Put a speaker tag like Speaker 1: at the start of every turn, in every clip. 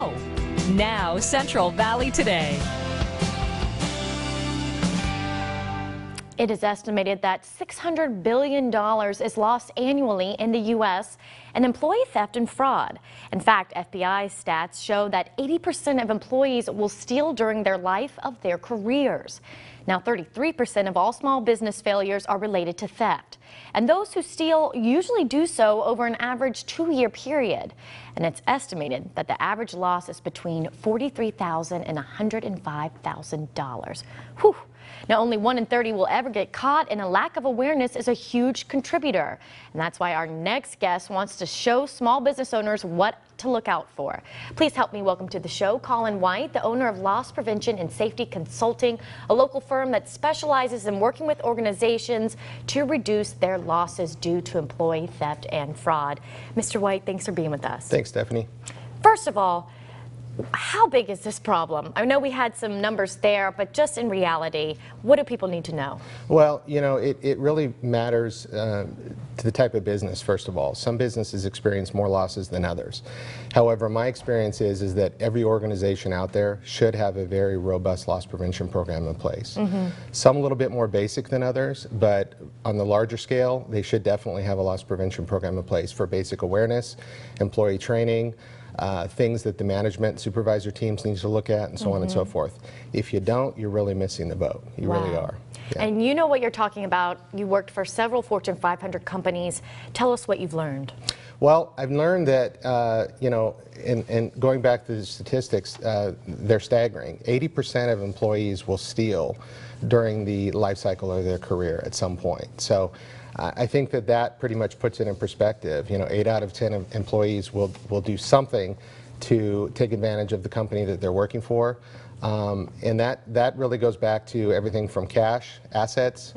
Speaker 1: know. Now, Central Valley Today.
Speaker 2: It is estimated that $600 billion is lost annually in the U.S. in employee theft and fraud. In fact, FBI stats show that 80% of employees will steal during their life of their careers. Now, 33% of all small business failures are related to theft. And those who steal usually do so over an average 2-year period. And it's estimated that the average loss is between $43,000 and $105,000. Whew. Now, only 1 in 30 will ever get caught, and a lack of awareness is a huge contributor. And that's why our next guest wants to show small business owners what to look out for. Please help me welcome to the show Colin White, the owner of Loss Prevention and Safety Consulting, a local firm that specializes in working with organizations to reduce their losses due to employee theft and fraud. Mr. White, thanks for being with us.
Speaker 3: Thanks, Stephanie.
Speaker 2: First of all, how big is this problem? I know we had some numbers there, but just in reality, what do people need to know?
Speaker 3: Well, you know, it really matters to the type of business, first of all. Some businesses experience more losses than others. However, my experience is that every organization out there should have a very robust loss prevention program in place. Some a little bit more basic than others, but on the larger scale, they should definitely have a loss prevention program in place for basic awareness, employee training, things that the management supervisor teams need to look at, and so on and so forth. If you don't, you're really missing the boat. You really are. Yeah.
Speaker 2: And you know what you're talking about. You worked for several Fortune 500 companies. Tell us what you've learned.
Speaker 3: Well, I've learned that, you know, and going back to the statistics, they're staggering. 80% of employees will steal during the life cycle of their career at some point. So I think that pretty much puts it in perspective. You know, 8 out of 10 employees will do something to take advantage of the company that they're working for. And that really goes back to everything from cash, assets,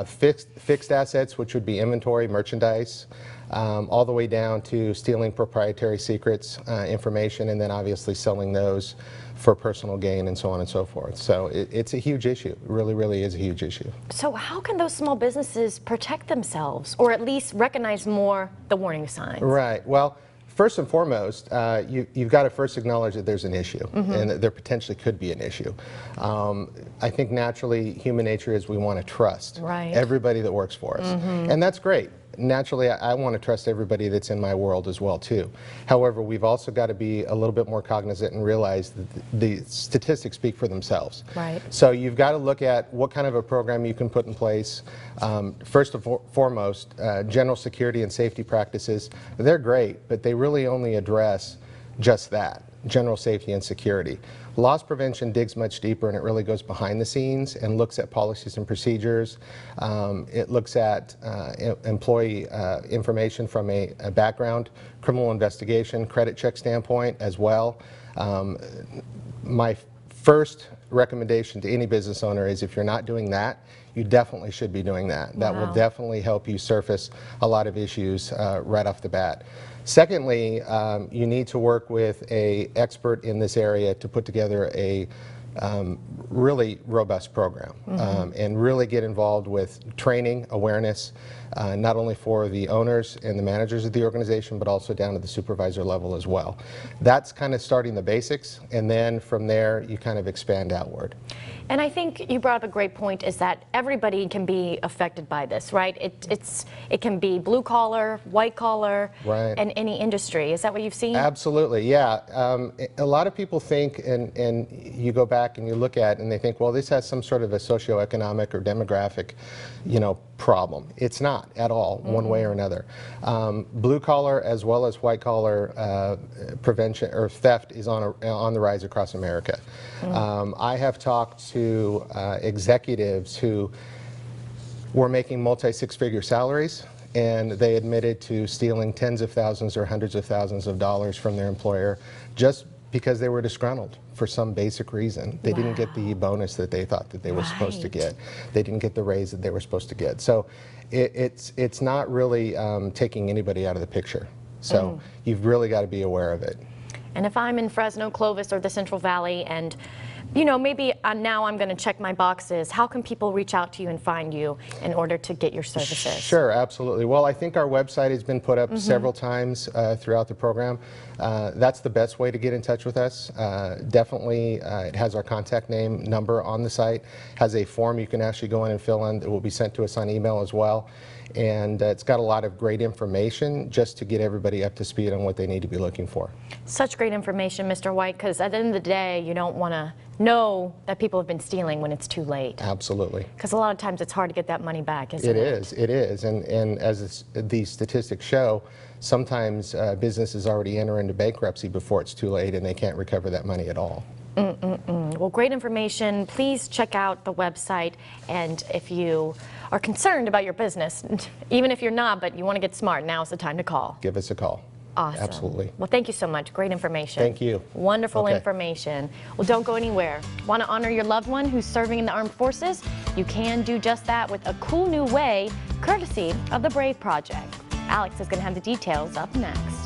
Speaker 3: fixed assets, which would be inventory, merchandise, all the way down to stealing proprietary secrets, information, and then obviously selling those for personal gain and so on and so forth. So it's a huge issue. It really, really is a huge issue.
Speaker 2: So how can those small businesses protect themselves, or at least recognize more the warning signs? Right.
Speaker 3: Well, first and foremost, you've got to first acknowledge that there's an issue, and that there potentially could be an issue. I think naturally human nature is we want to trust everybody that works for us, and that's great. Naturally, I want to trust everybody that's in my world as well too. However, we've also got to be a little bit more cognizant and realize that the statistics speak for themselves.
Speaker 2: Right.
Speaker 3: So you've got to look at what kind of a program you can put in place. First and foremost, general security and safety practices, they're great, but they really only address just that, general safety and security. Loss prevention digs much deeper, and it really goes behind the scenes and looks at policies and procedures. It looks at employee information from a background, criminal investigation, credit check standpoint as well. My first recommendation to any business owner is if you're not doing that, you definitely should be doing that. That will definitely help you surface a lot of issues right off the bat. Secondly, you need to work with an expert in this area to put together a really robust program and really get involved with training, awareness, not only for the owners and the managers of the organization, but also down to the supervisor level as well. That's kind of starting the basics, and then from there you kind of expand outward.
Speaker 2: And I think you brought up a great point, is that everybody can be affected by this, right? It can be blue collar, white collar, and any industry. Is that what you've seen?
Speaker 3: Absolutely, yeah. A lot of people think, and you go back and you look at it and they think, well, this has some sort of a socioeconomic or demographic, you know, problem. It's not at all, one way or another. Blue collar as well as white collar prevention or theft is on the rise across America. I have talked to executives who were making multi-six-figure salaries, and they admitted to stealing tens of thousands or hundreds of thousands of dollars from their employer just because they were disgruntled for some basic reason. They didn't get the bonus that they thought that they were supposed to get. They didn't get the raise that they were supposed to get. So it's not really taking anybody out of the picture. So you've really got to be aware of it.
Speaker 2: And if I'm in Fresno, Clovis, or the Central Valley, and you know, maybe now I'm going to check my boxes, how can people reach out to you and find you in order to get your services?
Speaker 3: Sure, absolutely. Well, I think our website has been put up several times throughout the program. That's the best way to get in touch with us. Definitely, it has our contact name, number on the site, has a form you can actually go in and fill in that will be sent to us on email as well. And it's got a lot of great information just to get everybody up to speed on what they need to be looking for.
Speaker 2: Such great information, Mr. White, because at the end of the day, you don't want to know that people have been stealing when it's too late.
Speaker 3: Absolutely.
Speaker 2: Because a lot of times it's hard to get that money back, isn't it?
Speaker 3: It is. And as these statistics show, sometimes businesses already enter into bankruptcy before it's too late and they can't recover that money at all.
Speaker 2: Well, great information. Please check out the website, and if you are concerned about your business, even if you're not, but you want to get smart, now's the time to call.
Speaker 3: Give us a call.
Speaker 2: Awesome.
Speaker 3: Absolutely.
Speaker 2: Well, thank you so much. Great information.
Speaker 3: Thank you.
Speaker 2: Wonderful
Speaker 3: Okay.
Speaker 2: information. Well, don't go anywhere. Want to honor your loved one who's serving in the armed forces? You can do just that with a cool new way, courtesy of the Brave Project. Alex is going to have the details up next.